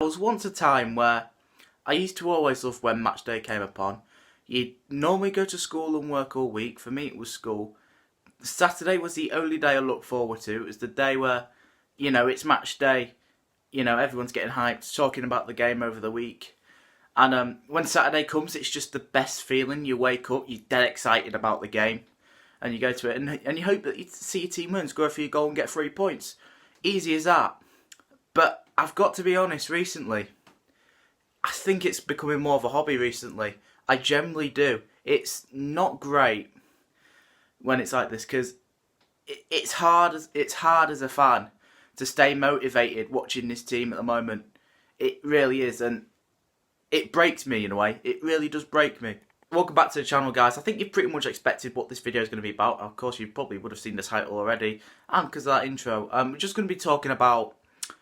was once a time where I used to always love when match day came upon. You'd normally go to school and work all week. For me, it was school. Saturday was the only day I looked forward to. It was the day where, it's match day. Everyone's getting hyped, talking about the game over the week. And when Saturday comes, it's just the best feeling. You wake up, you're dead excited about the game. And you go to it, and you hope that you see your team win, score for your goal and get 3 points. Easy as that. But I've got to be honest, recently, I think it's becoming more of a hobby recently. I generally do. It's not great when it's like this, because it's hard as a fan to stay motivated watching this team at the moment. It really is, and it breaks me in a way. It really does break me. Welcome back to the channel, guys. I think you've pretty much expected what this video is going to be about. Of course, you probably would have seen the title already, and because of that intro. We're just going to be talking about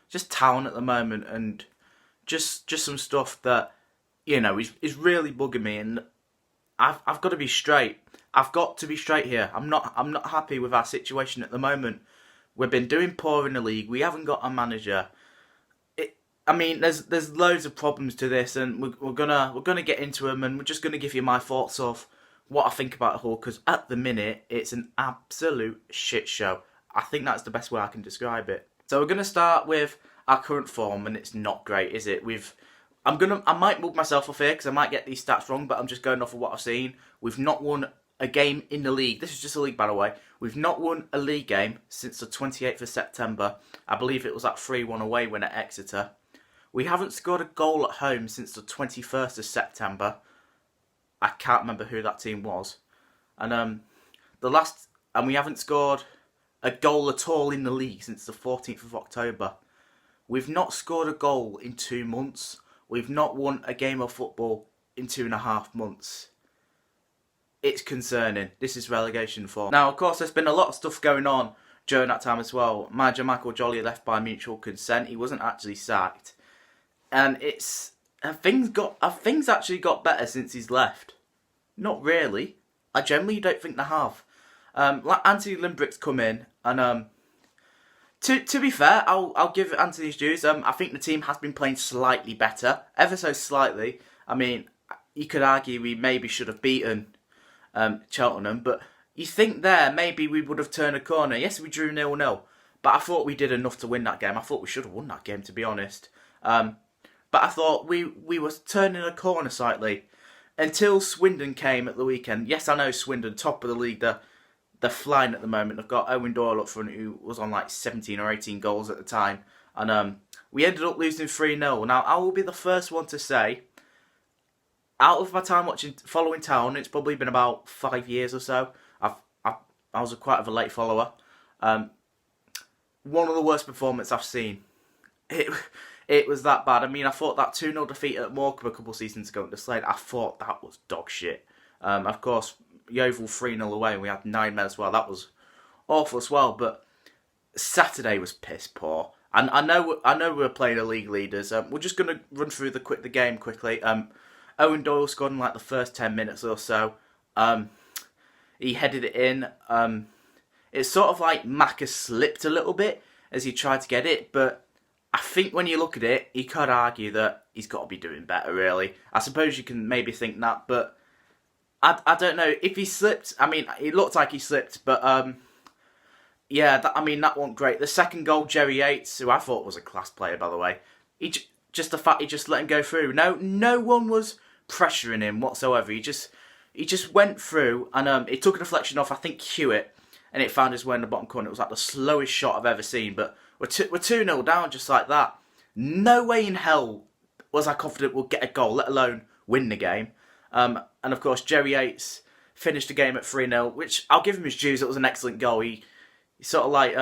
just town at the moment, and just some stuff that, is really bugging me, and I've got to be straight. I've got to be straight here. I'm not happy with our situation at the moment. We've been doing poor in the league. We haven't got a manager. There's loads of problems to this, and we're gonna get into them, and we're just gonna give you my thoughts of what I think about it all. Because at the minute, it's an absolute shit show. I think that's the best way I can describe it. So we're gonna start with our current form, and it's not great, is it? I might mug myself off here because I might get these stats wrong, but I'm just going off of what I've seen. We've not won a game in the league. This is just a league, by the way. We've not won a league game since the 28th of September. I believe it was that 3-1 away win at Exeter. We haven't scored a goal at home since the 21st of September. I can't remember who that team was. And we haven't scored a goal at all in the league since the 14th of October. We've not scored a goal in 2 months. We've not won a game of football in 2.5 months. It's concerning. This is relegation form. Now, of course, there's been a lot of stuff going on during that time as well. Manager Michael Jolly left by mutual consent. He wasn't actually sacked. And things actually got better since he's left. Not really. I generally don't think they have. Anthony Limbrick's come in, and to be fair, I'll give Anthony his dues. I think the team has been playing slightly better, ever so slightly. You could argue we maybe should have beaten Cheltenham, but you think there maybe we would have turned a corner. Yes, we drew 0-0, but I thought we did enough to win that game. I thought we should have won that game, to be honest. But I thought we were turning a corner slightly until Swindon came at the weekend. Yes, I know Swindon, top of the league. They're flying at the moment. They've got Owen Doyle up front, who was on like 17 or 18 goals at the time. And we ended up losing 3-0. Now, I will be the first one to say, out of my time following town, it's probably been about 5 years or so. I was quite of a late follower. One of the worst performances I've seen. It was that bad. I thought that 2-0 defeat at Morecambe a couple of seasons ago at the Slade, I thought that was dog shit. Of course, Yeovil 3-0 away, and we had 9 men as well. That was awful as well. But Saturday was piss poor. And I know we're playing the league leaders. We're just going to run through the game quickly. Owen Doyle scored in like the first 10 minutes or so. He headed it in. It's sort of like Macca slipped a little bit as he tried to get it, but I think when you look at it, you could argue that he's got to be doing better, really. I suppose you can maybe think that, but I don't know. If he slipped, it looked like he slipped, but yeah, that wasn't great. The second goal, Jerry Yates, who I thought was a class player, by the way, just the fact he just let him go through. No one was pressuring him whatsoever. He just went through, and it took a deflection off, I think, Hewitt, and it found his way in the bottom corner. It was like the slowest shot I've ever seen, but we're 2-0 down just like that. No way in hell was I confident we'll get a goal, let alone win the game. And of course, Jerry Yates finished the game at 3-0, which I'll give him his dues. It was an excellent goal. He sort of like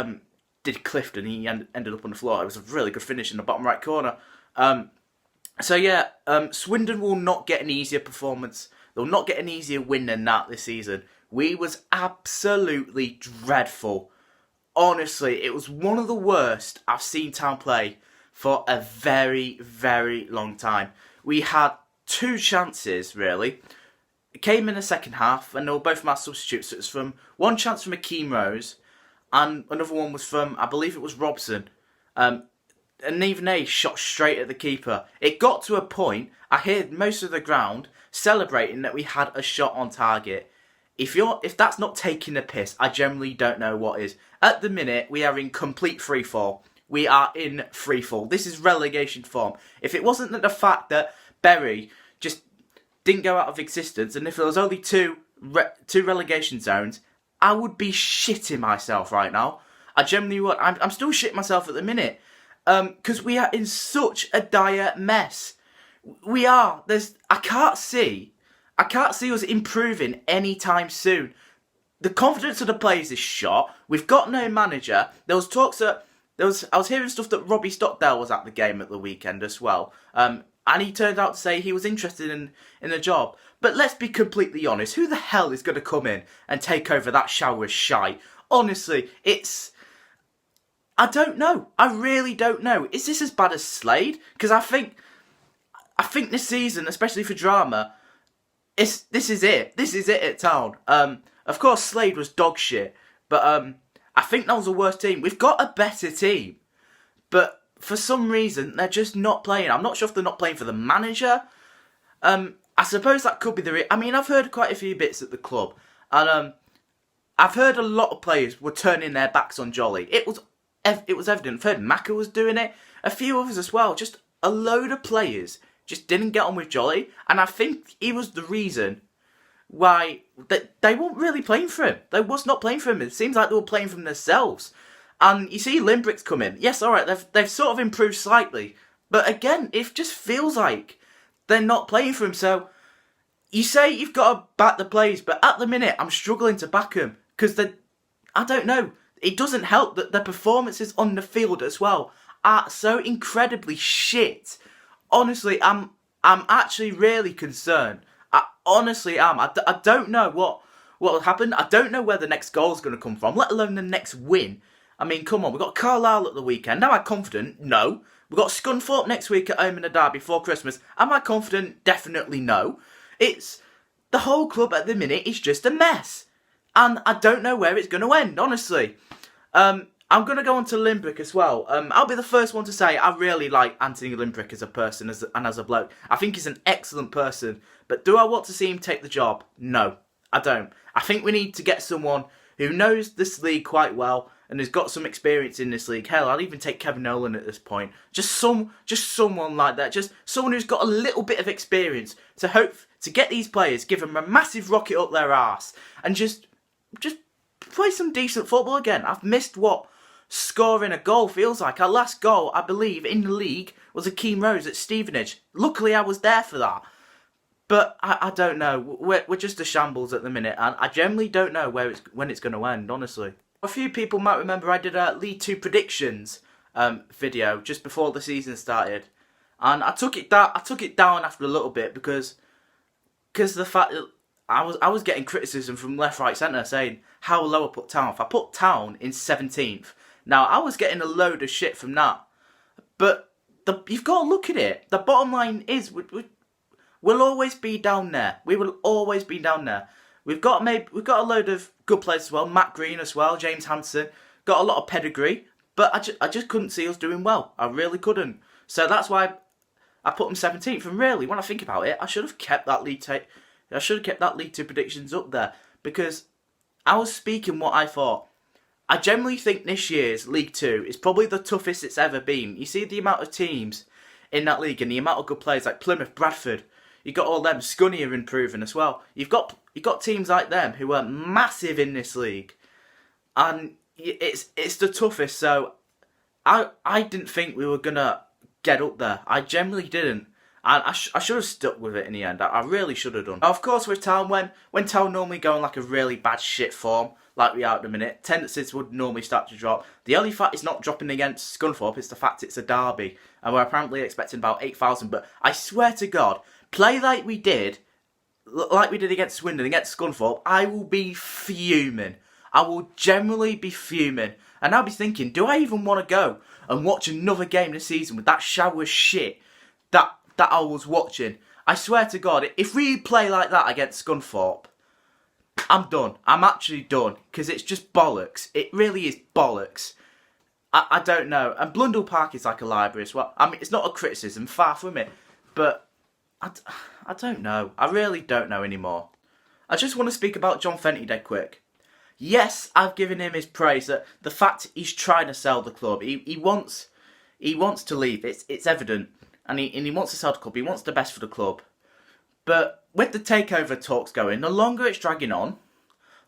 did Clifton. He ended up on the floor. It was a really good finish in the bottom right corner. Swindon will not get an easier performance. They'll not get an easier win than that this season. We was absolutely dreadful. Honestly, it was one of the worst I've seen Town play for a very, very long time. We had 2 chances, really. It came in the second half, and they were both from our substitutes. So it was from one chance from Akeem Rose, and another one was from, I believe it was Robson. and even they shot straight at the keeper. It got to a point, I heard most of the ground celebrating that we had a shot on target. If that's not taking the piss, I generally don't know what is. At the minute, we are in complete freefall. We are in freefall. This is relegation form. If it wasn't that the fact that Bury just didn't go out of existence, and if there was only two relegation zones, I would be shitting myself right now. I genuinely would. I'm still shitting myself at the minute. Because we are in such a dire mess. We are. I can't see us improving anytime soon. The confidence of the players is shot. We've got no manager. There was talks that I was hearing stuff that Robbie Stockdale was at the game at the weekend as well. And he turned out to say he was interested in the job. But let's be completely honest. Who the hell is going to come in and take over that shower shite? Honestly, I don't know. I really don't know. Is this as bad as Slade? Because I think this season, especially for drama, this is it. This is it at Town. Of course, Slade was dog shit, but I think that was the worst team. We've got a better team, but for some reason they're just not playing. I'm not sure if they're not playing for the manager. I suppose that could be I mean, I've heard quite a few bits at the club, and I've heard a lot of players were turning their backs on Jolly. It was evident. I've heard Macca was doing it. A few others as well. Just a load of players just didn't get on with Jolly, and I think he was the reason why they weren't really playing for him. They was not playing for him. It seems like they were playing for themselves. And you see Limbrick's come in. Yes, alright, they've sort of improved slightly. But again, it just feels like they're not playing for him. So you say you've got to back the players, but at the minute I'm struggling to back them. Because I don't know. It doesn't help that their performances on the field as well are so incredibly shit. Honestly, I'm actually really concerned. I honestly am. I don't know what will happen. I don't know where the next goal is going to come from, let alone the next win. I mean, come on, we've got Carlisle at the weekend. Am I confident? No. We've got Scunthorpe next week at home in the derby before Christmas. Am I confident? Definitely no. The whole club at the minute is just a mess. And I don't know where it's going to end, honestly. I'm going to go on to Limbrick as well. I'll be the first one to say I really like Anthony Limbrick as a person and as a bloke. I think he's an excellent person. But do I want to see him take the job? No, I don't. I think we need to get someone who knows this league quite well and has got some experience in this league. Hell, I'd even take Kevin Nolan at this point. Just someone like that. Just someone who's got a little bit of experience to get these players, give them a massive rocket up their arse, and just play some decent football again. I've missed what scoring a goal feels like. Our last goal, I believe, in the league was a Keane Rose at Stevenage. Luckily, I was there for that. But I don't know. We're just a shambles at the minute, and I generally don't know when it's going to end, honestly. A few people might remember I did a League 2 predictions video just before the season started, and I took it down after a little bit because the fact that I was getting criticism from left, right, centre saying how low I put Town. If I put Town in 17th, now I was getting a load of shit from that. But you've got to look at it. The bottom line is we'll always be down there. We will always be down there. We've got a load of good players as well. Matt Green as well, James Hansen. Got a lot of pedigree, but I just couldn't see us doing well. I really couldn't. So that's why I put them 17th. And really, when I think about it, I should have kept that League 2 predictions up there because I was speaking what I thought. I generally think this year's League 2 is probably the toughest it's ever been. You see the amount of teams in that league and the amount of good players like Plymouth, Bradford. You've got all them. Scunny are improving as well. You've got teams like them who are massive in this league, and it's the toughest. So I didn't think we were gonna get up there. I generally didn't, and I should have stuck with it in the end. I really should have done. Of course, with Town, when Town normally go in like a really bad shit form, like we are at the minute, tendencies would normally start to drop. The only fact it's not dropping against Scunthorpe is the fact it's a derby, and we're apparently expecting about 8,000. But I swear to God, play like we did against Swindon, against Scunthorpe, I will be fuming. I will generally be fuming. And I'll be thinking, do I even want to go and watch another game this season with that shower shit that I was watching? I swear to God, if we play like that against Scunthorpe, I'm done. I'm actually done. Because it's just bollocks. It really is bollocks. I don't know. And Blundell Park is like a library as well. I mean, it's not a criticism, far from it. But I don't know. I really don't know anymore. I just want to speak about John Fenty dead quick. Yes, I've given him his praise. That the fact he's trying to sell the club, he wants to leave. It's evident, and he wants to sell the club. He wants the best for the club. But with the takeover talks going, the longer it's dragging on,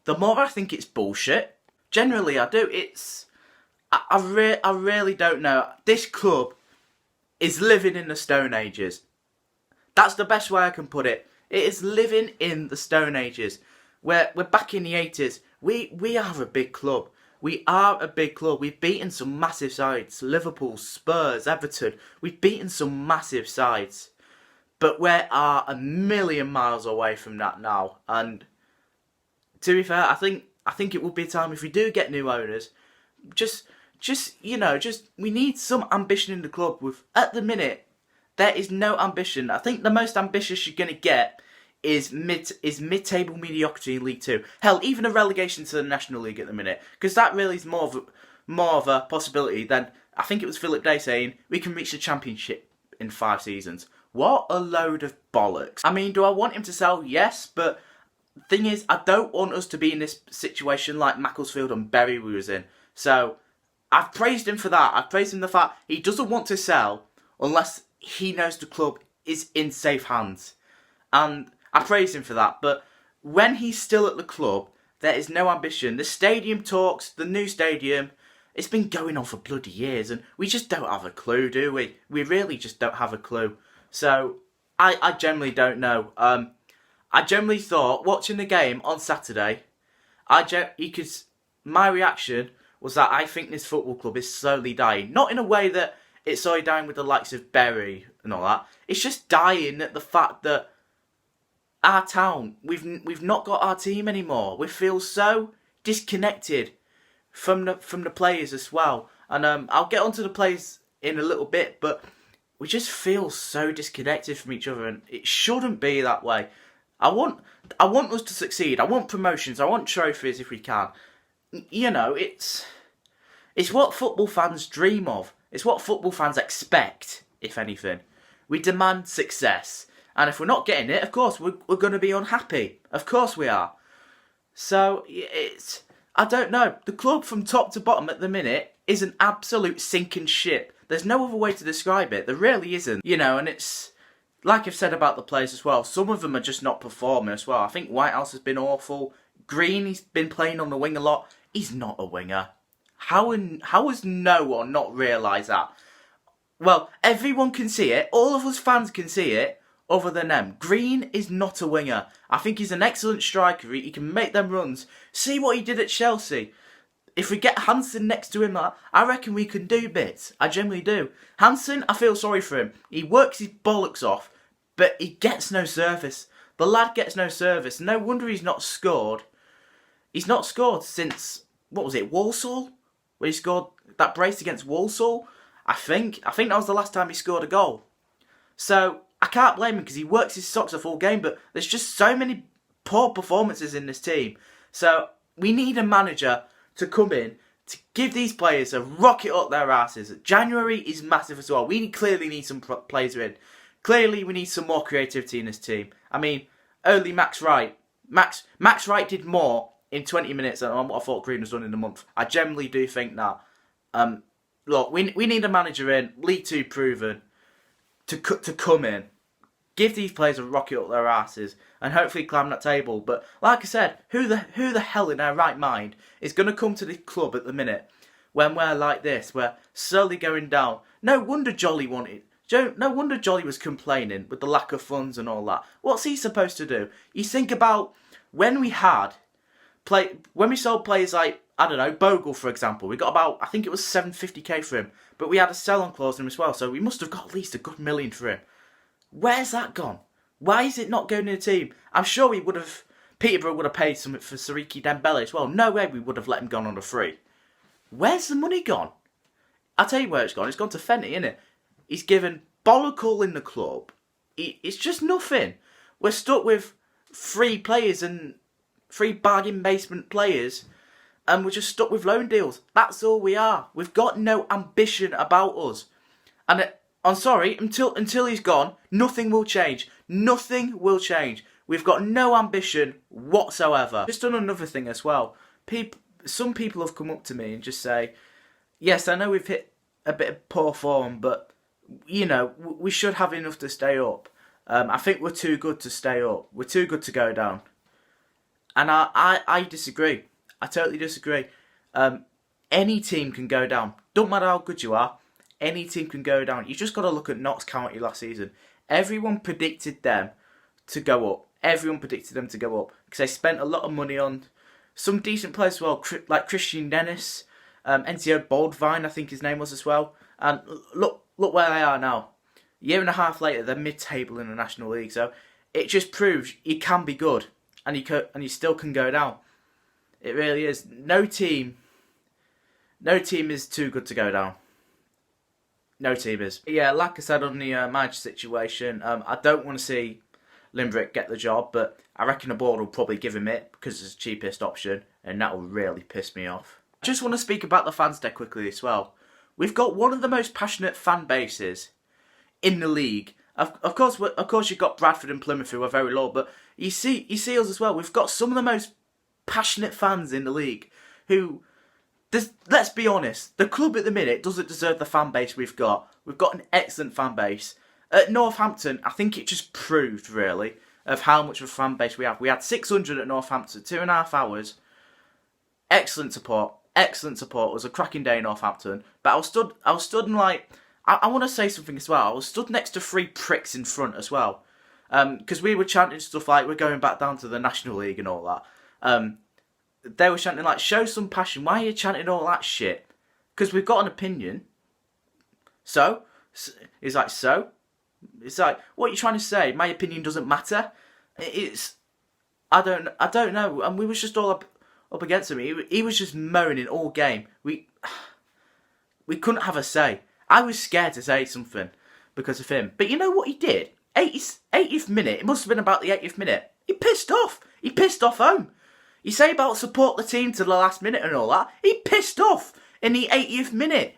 the more I think it's bullshit. Generally, I do. I really don't know. This club is living in the Stone Ages. That's the best way I can put it. It is living in the Stone Ages. We're back in the 80s. We are a big club. We are a big club. We've beaten some massive sides. Liverpool, Spurs, Everton. We've beaten some massive sides. But we are a million miles away from that now. And to be fair, I think it would be time if we do get new owners. Just we need some ambition in the club. At the minute, there is no ambition. I think the most ambitious you're gonna get is mid-table mediocrity in League Two. Hell, even a relegation to the National League at the minute, because that really is more of a possibility than, I think it was Philip Day saying, we can reach the Championship in 5 seasons. What a load of bollocks. I mean, do I want him to sell? Yes, but the thing is, I don't want us to be in this situation like Macclesfield and Bury was in. So, I've praised him for that. I've praised him for the fact he doesn't want to sell unless he knows the club is in safe hands. And I praise him for that. But when he's still at the club, there is no ambition. The stadium talks, the new stadium, it's been going on for bloody years. And we just don't have a clue, do we? We really just don't have a clue. So, I generally don't know. I generally thought, watching the game on Saturday, my reaction was that I think this football club is slowly dying. Not in a way that it's slowly dying with the likes of Bury and all that. It's just dying at the fact that our town, we've not got our team anymore. We feel so disconnected from the players as well. And I'll get onto the players in a little bit, but we just feel so disconnected from each other, and it shouldn't be that way. I want us to succeed. I want promotions. I want trophies if we can. You know, it's what football fans dream of. It's what football fans expect, if anything. We demand success. And if we're not getting it, of course, we're going to be unhappy. Of course we are. So, I don't know. The club from top to bottom at the minute is an absolute sinking ship. There's no other way to describe it. There really isn't. You know, and it's, like I've said about the players as well, some of them are just not performing as well. I think Whitehouse has been awful. Green, he's been playing on the wing a lot. He's not a winger. How has no one not realised that? Well, everyone can see it. All of us fans can see it, other than them. Green is not a winger. I think he's an excellent striker. He can make them runs. See what he did at Chelsea. If we get Hansen next to him, I reckon we can do bits. I generally do. Hansen, I feel sorry for him. He works his bollocks off, but he gets no service. The lad gets no service. No wonder he's not scored. He's not scored since, what was it, Walsall? Where he scored that brace against Walsall? I think that was the last time he scored a goal. So, I can't blame him because he works his socks off all game, but there's just so many poor performances in this team. So, we need a manager to come in to give these players a rocket up their asses. January is massive as well. We clearly need some players in. Clearly, we need some more creativity in this team. I mean, only Max Wright. Max Wright did more in 20 minutes than what I thought Green was done in a month. I generally do think that. Look, we need a manager in, League Two proven, to come in, give these players a rocket up their asses, and hopefully climb that table. But like I said, who the hell in their right mind is going to come to this club at the minute when we're like this? We're slowly going down. No wonder Jolly was complaining with the lack of funds and all that. What's he supposed to do? You think about when we sold players like, I don't know, Bogle, for example. We got about, I think it was 750k for him. But we had a sell-on clause in him as well, so we must have got at least a good million for him. Where's that gone? Why is it not going in the team? I'm sure Peterborough would have paid something for Siriki Dembele as well. No way we would have let him go on a free. Where's the money gone? I'll tell you where it's gone. It's gone to Fenty, innit? He's given bollock in the club. It's just nothing. We're stuck with 3 players and 3 bargain basement players and we're just stuck with loan deals. That's all we are. We've got no ambition about us. And I'm sorry, until he's gone, nothing will change. Nothing will change. We've got no ambition whatsoever. Just done another thing as well. Some people have come up to me and just say, yes, I know we've hit a bit of poor form, but, you know, we should have enough to stay up. I think we're too good to stay up. We're too good to go down. And I disagree. I totally disagree. Any team can go down. Don't matter how good you are. Any team can go down. You just got to look at Notts County last season. Everyone predicted them to go up. Everyone predicted them to go up because they spent a lot of money on some decent players as well, like Christian Dennis, NCO Boldvine, I think his name was as well. And look where they are now. A year and a half later, they're mid-table in the National League. So it just proves you can be good, and you still can go down. It really is. No team is too good to go down. No team is. Yeah, like I said on the manager situation, I don't want to see Limerick get the job, but I reckon the board will probably give him it because it's the cheapest option, and that will really piss me off. I just want to speak about the fans there quickly as well. We've got one of the most passionate fan bases in the league. Of course, you've got Bradford and Plymouth who are very low, but you see us as well. We've got some of the most passionate fans in the league who. Let's be honest, the club at the minute doesn't deserve the fan base we've got. We've got an excellent fan base. At Northampton, I think it just proved, really, of how much of a fan base we have. We had 600 at Northampton, 2.5 hours. Excellent support. Excellent support. It was a cracking day in Northampton. But I was stood and like, I want to say something as well. I was stood next to 3 pricks in front as well. Because we were chanting stuff like, we're going back down to the National League and all that. They were chanting like, show some passion. Why are you chanting all that shit? Because we've got an opinion. So? He's like, so? It's like, what are you trying to say? My opinion doesn't matter? I don't know. And we was just all up against him. He was just moaning all game. We couldn't have a say. I was scared to say something because of him. But you know what he did? 80th minute. It must have been about the 80th minute. He pissed off. He pissed off home. You say about support the team to the last minute and all that. He pissed off in the 80th minute.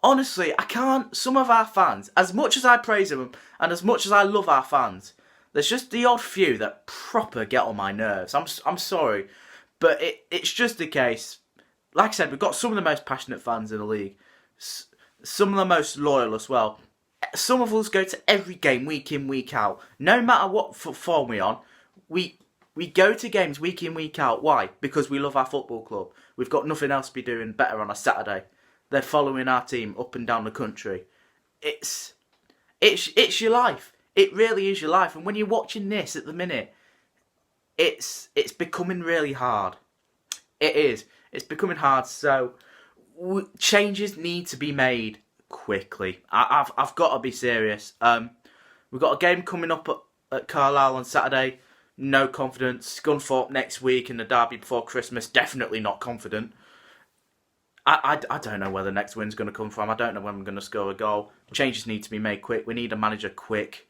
Honestly, I can't. Some of our fans, as much as I praise them and as much as I love our fans, there's just the odd few that proper get on my nerves. I'm sorry, but it's just the case. Like I said, we've got some of the most passionate fans in the league. Some of the most loyal as well. Some of us go to every game week in, week out. No matter what form we're on, we go to games week in, week out. Why? Because we love our football club. We've got nothing else to be doing better on a Saturday. They're following our team up and down the country. It's your life. It really is your life. And when you're watching this at the minute, it's becoming really hard. It is. It's becoming hard. So changes need to be made quickly. I've got to be serious. We've got a game coming up at Carlisle on Saturday. No confidence. Scunthorpe next week and the derby before Christmas. Definitely not confident. I don't know where the next win's going to come from. I don't know when we're going to score a goal. Changes need to be made quick. We need a manager quick.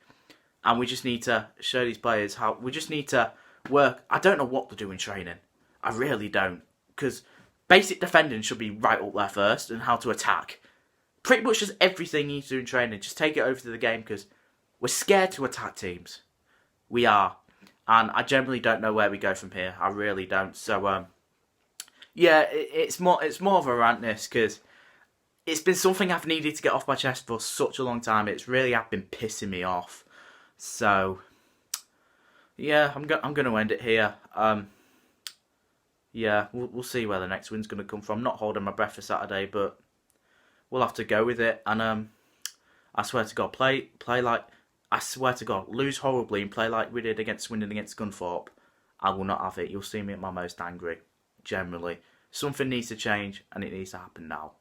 And we just need to show these players how... We just need to work. I don't know what to do in training. I really don't. Because basic defending should be right up there first and how to attack. Pretty much just everything you need to do in training. Just take it over to the game because we're scared to attack teams. We are. And I generally don't know where we go from here. I really don't. So, yeah, it's more of a rant this because it's been something I've needed to get off my chest for such a long time. It's really have been pissing me off. So, yeah, I'm going to end it here. Yeah, we'll see where the next win's going to come from. Not holding my breath for Saturday, but we'll have to go with it. And I swear to God, play like... I swear to God, lose horribly and play like we did against Swindon against Scunthorpe. I will not have it. You'll see me at my most angry. Generally. Something needs to change and it needs to happen now.